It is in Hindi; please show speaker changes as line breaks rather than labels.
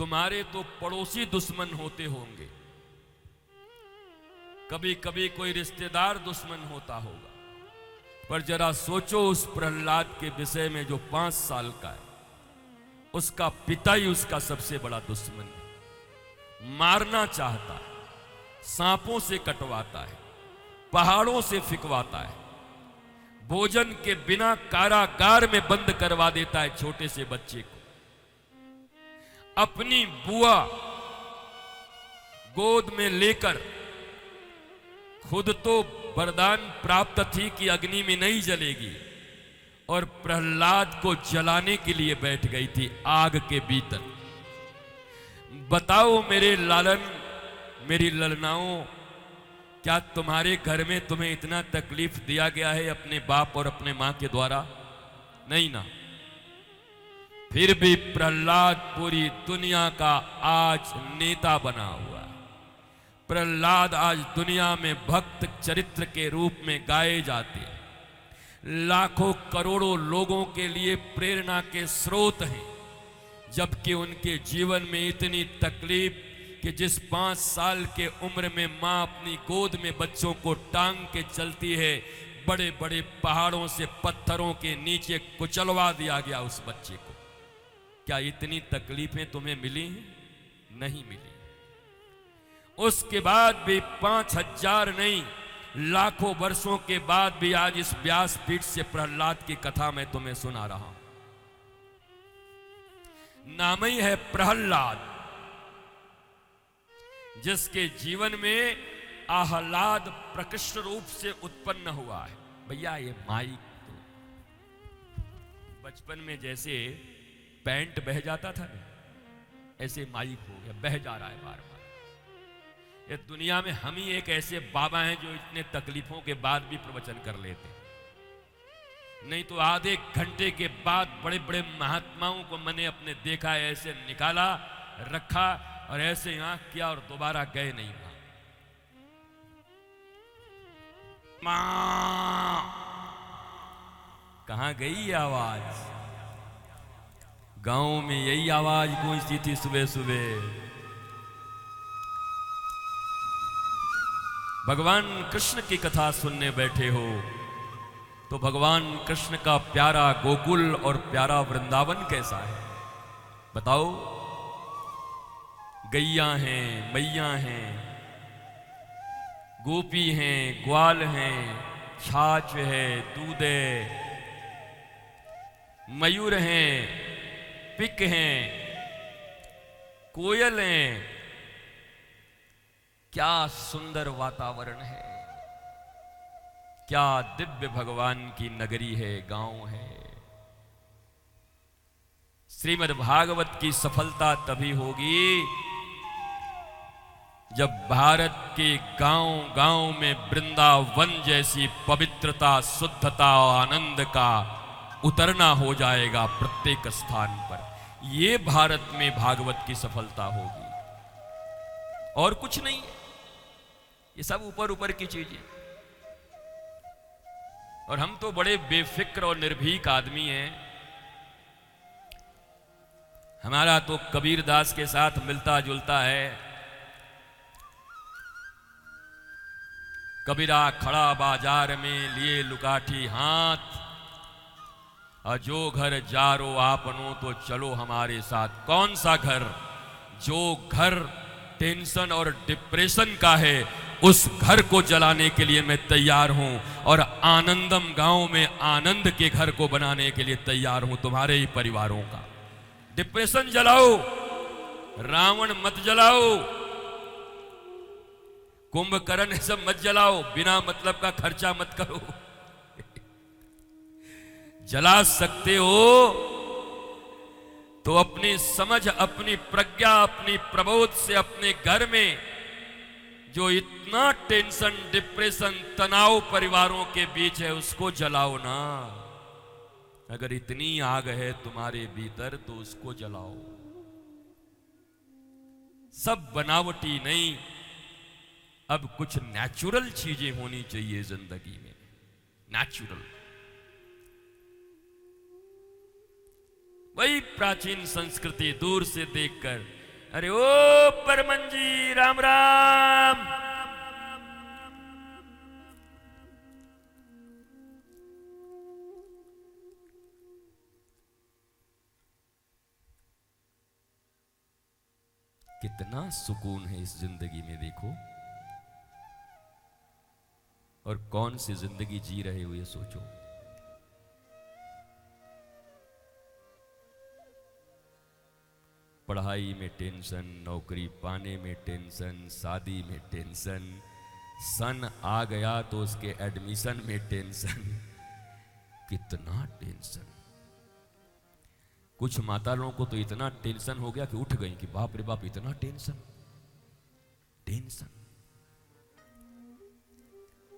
तुम्हारे तो पड़ोसी दुश्मन होते होंगे, कभी कभी कोई रिश्तेदार दुश्मन होता होगा, पर जरा सोचो उस प्रहलाद के विषय में जो 5 साल का है, उसका पिता ही उसका सबसे बड़ा दुश्मन है। मारना चाहता है, सांपों से कटवाता है, पहाड़ों से फिकवाता है, भोजन के बिना कारागार में बंद करवा देता है छोटे से बच्चे को। अपनी बुआ गोद में लेकर, खुद तो वरदान प्राप्त थी कि अग्नि में नहीं जलेगी, और प्रहलाद को जलाने के लिए बैठ गई थी आग के भीतर। बताओ मेरे लालन, मेरी ललनाओं, क्या तुम्हारे घर में तुम्हें इतना तकलीफ दिया गया है अपने बाप और अपने मां के द्वारा? नहीं ना। फिर भी प्रहलाद पूरी दुनिया का आज नेता बना हुआ है। प्रहलाद आज दुनिया में भक्त चरित्र के रूप में गाए जाते हैं, लाखों करोड़ों लोगों के लिए प्रेरणा के स्रोत हैं, जबकि उनके जीवन में इतनी तकलीफ कि जिस 5 साल के उम्र में मां अपनी गोद में बच्चों को टांग के चलती है, बड़े बड़े पहाड़ों से पत्थरों के नीचे कुचलवा दिया गया उस बच्चे को। क्या इतनी तकलीफें तुम्हें मिली हैं? नहीं मिली। उसके बाद भी 5000 नहीं, लाखों वर्षों के बाद भी आज इस व्यासपीठ से प्रहलाद की कथा मैं तुम्हें सुना रहा हूं। नाम ही है प्रहलाद, जिसके जीवन में आह्लाद प्रकृष्ट रूप से उत्पन्न हुआ है। भैया ये माइक तो बचपन में जैसे पैंट बह जाता था ना, ऐसे माइक हो गया, बह जा रहा है बार बार। ये दुनिया में हम ही एक ऐसे बाबा हैं जो इतने तकलीफों के बाद भी प्रवचन कर लेते हैं। नहीं तो आधे घंटे के बाद बड़े बड़े महात्माओं को मैंने अपने देखा है, ऐसे निकाला, रखा और ऐसे आंख किया और दोबारा गए नहीं। मां कहां गई आवाज? गांव में यही आवाज गूंजती थी सुबह सुबह। भगवान कृष्ण की कथा सुनने बैठे हो तो भगवान कृष्ण का प्यारा गोकुल और प्यारा वृंदावन कैसा है बताओ। गैया हैं, मैया हैं, गोपी हैं, ग्वाल हैं, छाछ है, दूध है, मयूर हैं, पिक हैं, कोयल हैं। क्या सुंदर वातावरण है, क्या दिव्य भगवान की नगरी है, गांव है। श्रीमद् भागवत की सफलता तभी होगी जब भारत के गांव गांव में वृंदावन जैसी पवित्रता, शुद्धता और आनंद का उतरना हो जाएगा प्रत्येक स्थान पर। यह भारत में भागवत की सफलता होगी, और कुछ नहीं है। ये सब ऊपर ऊपर की चीजें। और हम तो बड़े बेफिक्र और निर्भीक आदमी हैं। हमारा तो कबीरदास के साथ मिलता जुलता है। कबीरा खड़ा बाजार में लिए लुकाठी हाथ, और जो घर जारो आपनो तो चलो हमारे साथ। कौन सा घर? जो घर टेंशन और डिप्रेशन का है, उस घर को जलाने के लिए मैं तैयार हूं, और आनंदम गांव में आनंद के घर को बनाने के लिए तैयार हूं, तुम्हारे ही परिवारों का। डिप्रेशन जलाओ, रावण मत जलाओ, कुंभकर्ण सब मत जलाओ, बिना मतलब का खर्चा मत करो। जला सकते हो तो अपनी समझ, अपनी प्रज्ञा, अपनी प्रबोध से अपने घर में जो इतना टेंशन, डिप्रेशन, तनाव परिवारों के बीच है, उसको जलाओ ना। अगर इतनी आग है तुम्हारे भीतर तो उसको जलाओ। सब बनावटी नहीं, अब कुछ नेचुरल चीजें होनी चाहिए जिंदगी में। नेचुरल, वही प्राचीन संस्कृति दूर से देखकर अरे ओ परमन जी, राम राम। कितना सुकून है इस जिंदगी में देखो, और कौन सी जिंदगी जी रहे हो ये सोचो। पढ़ाई में टेंशन, नौकरी पाने में टेंशन, शादी में टेंशन, सन आ गया तो उसके एडमिशन में टेंशन। कितना टेंशन। कुछ माता लोगों को तो इतना टेंशन हो गया कि उठ गई कि बाप रे बाप, इतना टेंशन टेंशन।